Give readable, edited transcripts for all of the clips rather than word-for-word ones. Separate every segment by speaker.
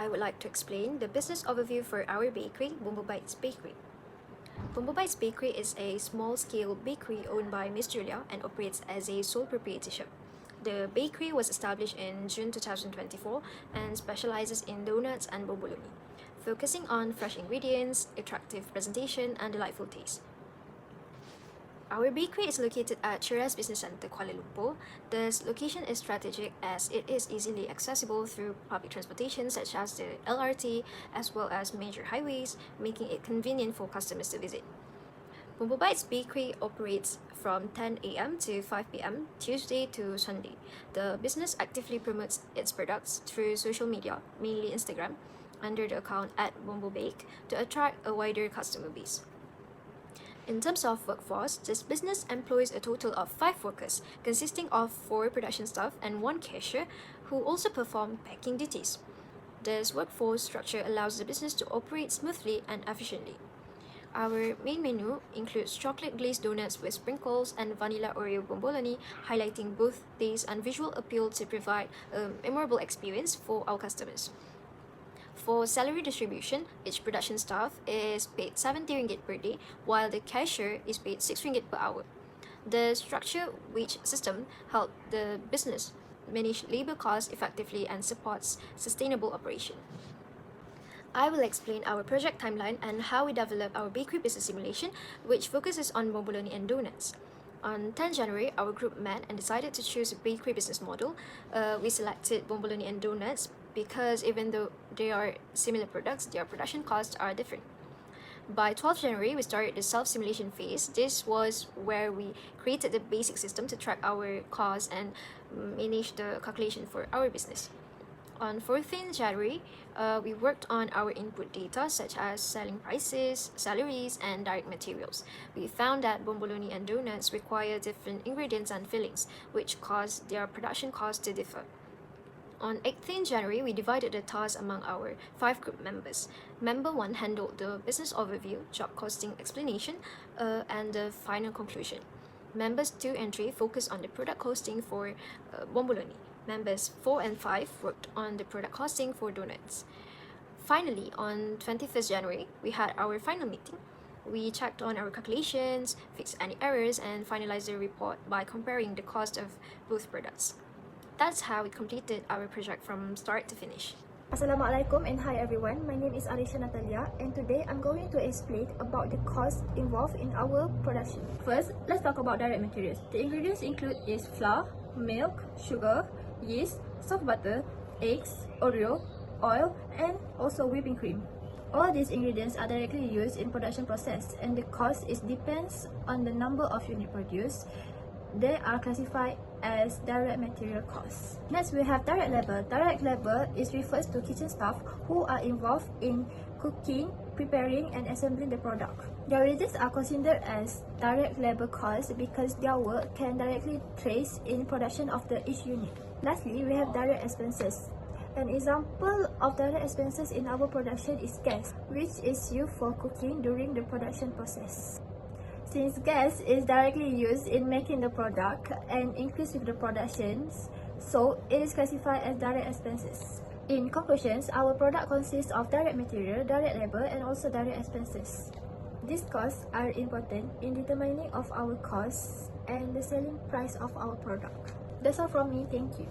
Speaker 1: I would like to explain the business overview for our bakery, Bombobites Bakery. Bombobites Bakery is a small-scale bakery owned by Miss Julia and operates as a sole proprietorship. The bakery was established in June 2024 and specializes in donuts and bomboloni, focusing on fresh ingredients, attractive presentation, and delightful taste. Our bakery is located at Cheras Business Centre, Kuala Lumpur. This location is strategic as it is easily accessible through public transportation such as the LRT as well as major highways, making it convenient for customers to visit. Bombobites Bakery operates from 10 a.m. to 5 p.m. Tuesday to Sunday. The business actively promotes its products through social media, mainly Instagram, under the account @BomboBake to attract a wider customer base. In terms of workforce, this business employs a total of 5 workers, consisting of 4 production staff and 1 cashier, who also perform packing duties. This workforce structure allows the business to operate smoothly and efficiently. Our main menu includes chocolate glazed donuts with sprinkles and vanilla Oreo bomboloni, highlighting both taste and visual appeal to provide a memorable experience for our customers. For salary distribution, each production staff is paid 70 ringgit per day, while the cashier is paid 6 ringgit per hour. The structure wage system helps the business manage labor costs effectively and supports sustainable operation. I will explain our project timeline and how we develop our bakery business simulation, which focuses on bomboloni and donuts. On 10 January, our group met and decided to choose a bakery business model. We selected bomboloni and donuts because even though they are similar products, their production costs are different. By 12 January, we started the self-simulation phase. This was where we created the basic system to track our costs and manage the calculation for our business. On 14 January, we worked on our input data such as selling prices, salaries, and direct materials. We found that bomboloni and donuts require different ingredients and fillings, which caused their production costs to differ. On 18 January, we divided the tasks among our 5 group members. Member 1 handled the business overview, job costing explanation, and the final conclusion. Members 2 and 3 focused on the product costing for bomboloni. Members 4 and 5 worked on the product costing for donuts. Finally, on 21st January, we had our final meeting. We checked on our calculations, fixed any errors, and finalized the report by comparing the cost of both products. That's how we completed our project from start to finish.
Speaker 2: Assalamualaikum and hi everyone, my name is Arisha Natalia and today I'm going to explain about the cost involved in our production. First, let's talk about direct materials. The ingredients include is flour, milk, sugar, yeast, soft butter, eggs, Oreo, oil, and also whipping cream. All these ingredients are directly used in production process and the cost depends on the number of units produced. They are classified as direct material costs. Next, we have direct labor. Direct labor refers to kitchen staff who are involved in cooking, preparing, and assembling the product. Their wages are considered as direct labor costs because their work can directly trace in production of each unit. Lastly, we have direct expenses. An example of direct expenses in our production is gas, which is used for cooking during the production process. Since gas is directly used in making the product and increased with the productions, so it is classified as direct expenses. In conclusions, our product consists of direct material, direct labor, and also direct expenses. These costs are important in determining of our costs and the selling price of our product. That's all from me, thank you.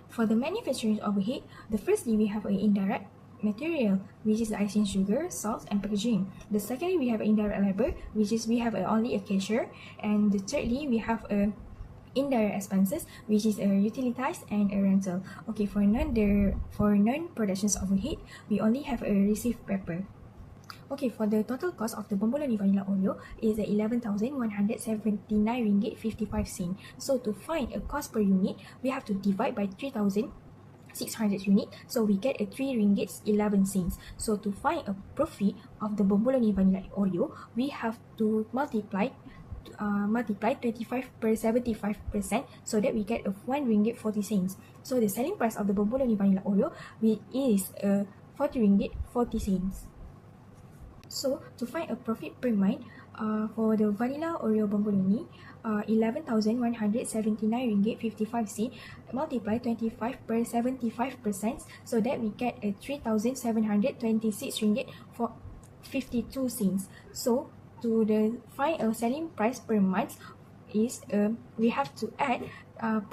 Speaker 3: For the manufacturing overhead, firstly we have an indirect material, which is the icing sugar, salt, and packaging. The secondly, we have indirect labor, which is we have only a cashier, and the thirdly, we have indirect expenses, which is a utilities and a rental. Okay, for non-productions overhead, we only have a receipt paper. Okay, for the total cost of the bomboloni vanilla Oreo is 11,179 ringgit 55 cents. So to find a cost per unit, we have to divide by 3,600 units, so we get 3 ringgit 11 cents. So to find a profit of the bomboloni vanilla Oreo, we have to multiply 25 per 75%, so that we get 1 ringgit 40 cents. So the selling price of the bomboloni vanilla Oreo is 40 ringgit 40 cents. So to find a profit per month, for the vanilla Oreo Bomboloni, 11,179 ringgit 55 cent, multiply 25 per 75%, so that we get a 3,726 ringgit for 52 cents. So to find a selling price per month is we have to add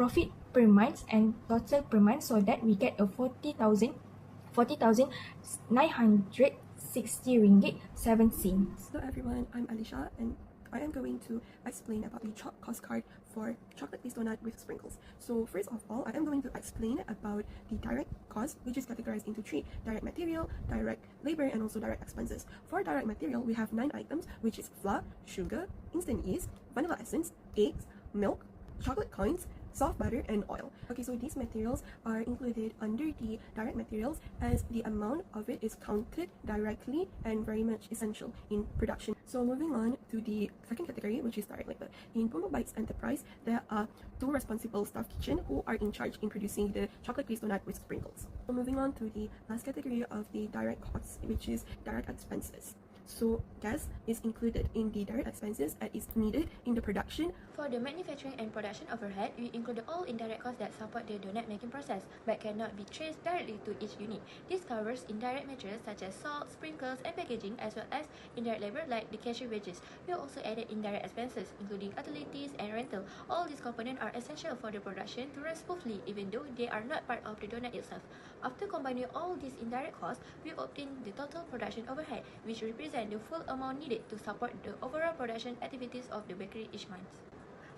Speaker 3: profit per month and total per month, so that we get a 40,960 ringgit 7 cents.
Speaker 4: Hello everyone, I'm Alicia and I am going to explain about the cost card for chocolate glazed donut with sprinkles. So first of all, I am going to explain about the direct cost, which is categorized into 3: direct material, direct labor, and also direct expenses. For direct material, we have 9 items, which is flour, sugar, instant yeast, vanilla essence, eggs, milk, chocolate coins, soft butter, and oil. Okay, so these materials are included under the direct materials as the amount of it is counted directly and very much essential in production. So moving on to the second category, which is direct labor. In Bombobites Enterprise, there are 2 responsible staff kitchen who are in charge in producing the chocolate glazed donut with sprinkles. So moving on to the last category of the direct costs, which is direct expenses. So gas is included in the direct expenses as is needed in the production.
Speaker 5: For the manufacturing and production overhead, we include all indirect costs that support the donut making process but cannot be traced directly to each unit. This covers indirect materials such as salt, sprinkles, and packaging, as well as indirect labor like the cashier wages. We also added indirect expenses including utilities and rental. All these components are essential for the production to run smoothly even though they are not part of the donut itself. After combining all these indirect costs, we obtain the total production overhead, which represents the full amount needed to support the overall production activities of the bakery each month.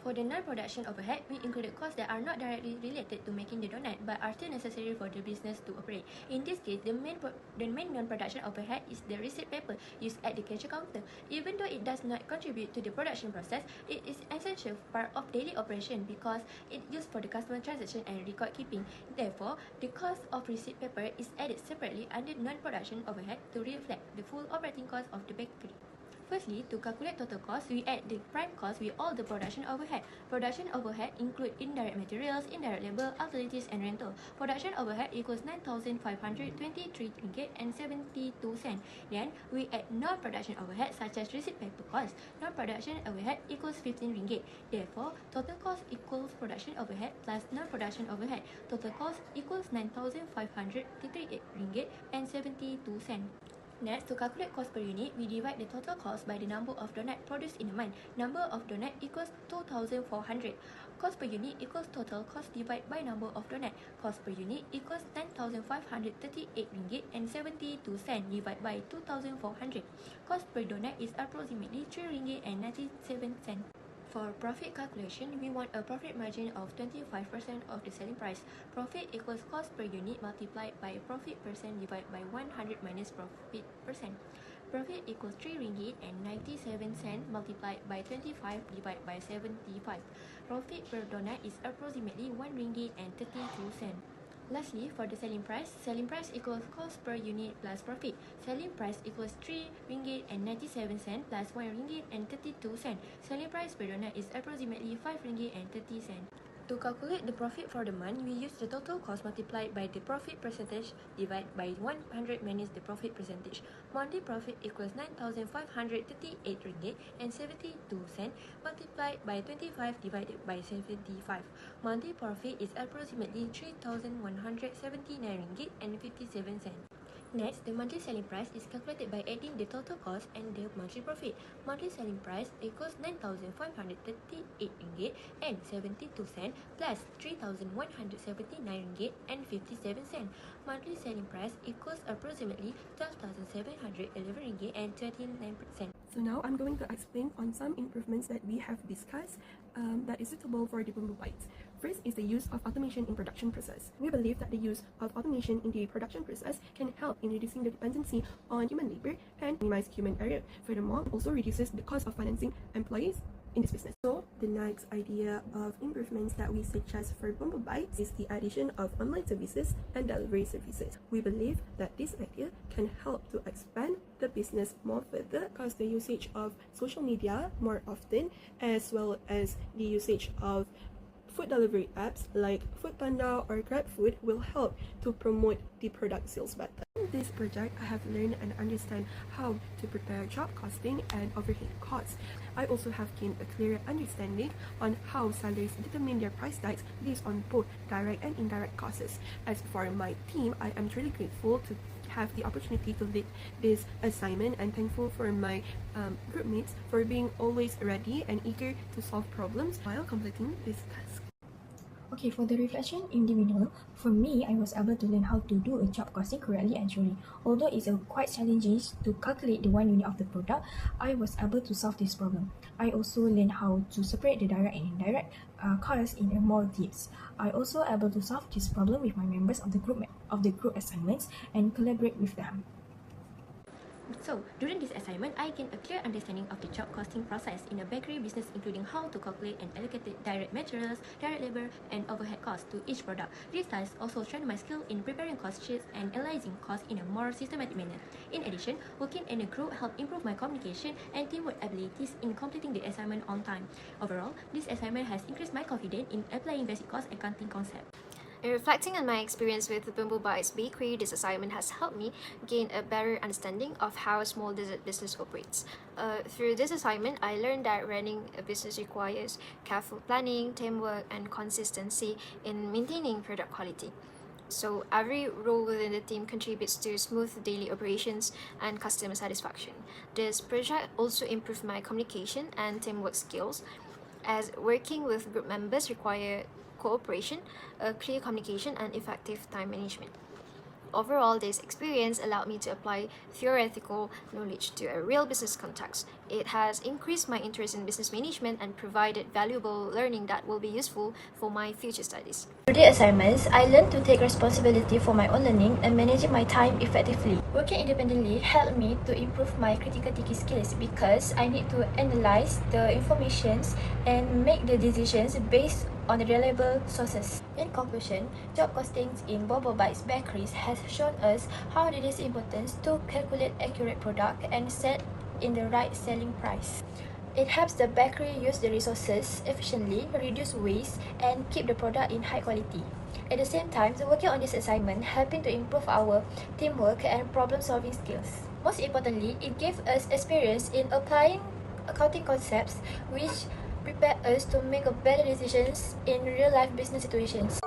Speaker 5: For the non-production overhead, we included costs that are not directly related to making the donut but are still necessary for the business to operate. In this case, the main non-production overhead is the receipt paper used at the cashier counter. Even though it does not contribute to the production process, it is an essential part of daily operation because it is used for the customer transaction and record keeping. Therefore, the cost of receipt paper is added separately under non-production overhead to reflect the full operating cost of the bakery. Firstly, to calculate total cost, we add the prime cost with all the production overhead. Production overhead include indirect materials, indirect labor, utilities, and rental. Production overhead equals 9,523 ringgit and 72 cents. Then, we add non-production overhead such as receipt paper cost. Non-production overhead equals 15 ringgit. Therefore, total cost equals production overhead plus non-production overhead. Total cost equals 9,538 ringgit and 72 cents. Next, to calculate cost per unit, we divide the total cost by the number of donut produced in a month. Number of donut equals 2,400. Cost per unit equals total cost divided by number of donut. Cost per unit equals 9,538 ringgit and 72 cents divided by 2,400. Cost per donut is approximately 3 ringgit and 97 cents. For profit calculation, we want a profit margin of 25% of the selling price. Profit equals cost per unit multiplied by profit percent divided by 100 minus profit percent. Profit equals 3 ringgit and 97 cents multiplied by 25 divided by 75. Profit per donut is approximately 1 ringgit and 32 cents. Lastly, for the selling price equals cost per unit plus profit. Selling price equals 3 ringgit and 97 cents plus 1 ringgit and 32 cents. Selling price per donut is approximately 5 ringgit and 30 cents. To calculate the profit for the month, we use the total cost multiplied by the profit percentage divided by 100 minus the profit percentage. Monthly profit equals 9,538 ringgit and 72 cents multiplied by 25 divided by 75. Monthly profit is approximately 3,179 ringgit and 57 cents. Next, the monthly selling price is calculated by adding the total cost and the monthly profit. Monthly selling price equals 9,538 ringgit and 72 cents plus 3,179 ringgit and 57 cents. Monthly selling price equals approximately 12,711 ringgit and 29 cents.
Speaker 4: So now I'm going to explain on some improvements that we have discussed that is suitable for the Bombobites. First is the use of automation in production process. We believe that the use of automation in the production process can help in reducing the dependency on human labor and minimize human error. Furthermore, also reduces the cost of financing employees in this business. So the next idea of improvements that we suggest for Bombobites is the addition of online services and delivery services. We believe that this idea can help to expand the business more further because the usage of social media more often, as well as the usage of food delivery apps like Foodpanda or GrabFood will help to promote the product sales better. this project, I have learned and understand how to prepare job costing and overhead costs. I also have gained a clearer understanding on how sellers determine their price tags based on both direct and indirect costs. As for my team, I am truly grateful to have the opportunity to lead this assignment and thankful for my group mates for being always ready and eager to solve problems while completing this task.
Speaker 3: Okay, for the reflection individual, for me, I was able to learn how to do a job costing correctly and truly. Although it's quite challenging to calculate the one unit of the product, I was able to solve this problem. I also learned how to separate the direct and indirect costs in more depth. I also able to solve this problem with my members of the group assignments and collaborate with them.
Speaker 5: So, during this assignment, I gained a clear understanding of the job costing process in a bakery business, including how to calculate and allocate the direct materials, direct labor, and overhead costs to each product. This task also strengthened my skill in preparing cost sheets and analyzing costs in a more systematic manner. In addition, working in a group helped improve my communication and teamwork abilities in completing the assignment on time. Overall, this assignment has increased my confidence in applying basic cost accounting concepts.
Speaker 1: In reflecting on my experience with the Bombobites bakery, this assignment has helped me gain a better understanding of how a small dessert business operates. Through this assignment, I learned that running a business requires careful planning, teamwork, and consistency in maintaining product quality. So every role within the team contributes to smooth daily operations and customer satisfaction. This project also improved my communication and teamwork skills, as working with group members require cooperation, clear communication, and effective time management. Overall, this experience allowed me to apply theoretical knowledge to a real business context. It has increased my interest in business management and provided valuable learning that will be useful for my future studies.
Speaker 2: Through the assignments, I learned to take responsibility for my own learning and managing my time effectively. Working independently helped me to improve my critical thinking skills because I need to analyze the information and make the decisions based on the reliable sources. In conclusion, job costings in Bombobites bakeries has shown us how it is important to calculate accurate product and set in the right selling price. It helps the bakery use the resources efficiently, reduce waste, and keep the product in high quality. At the same time, working on this assignment helping to improve our teamwork and problem-solving skills. Most importantly, it gave us experience in applying accounting concepts which prepare us to make better decisions in real-life business situations.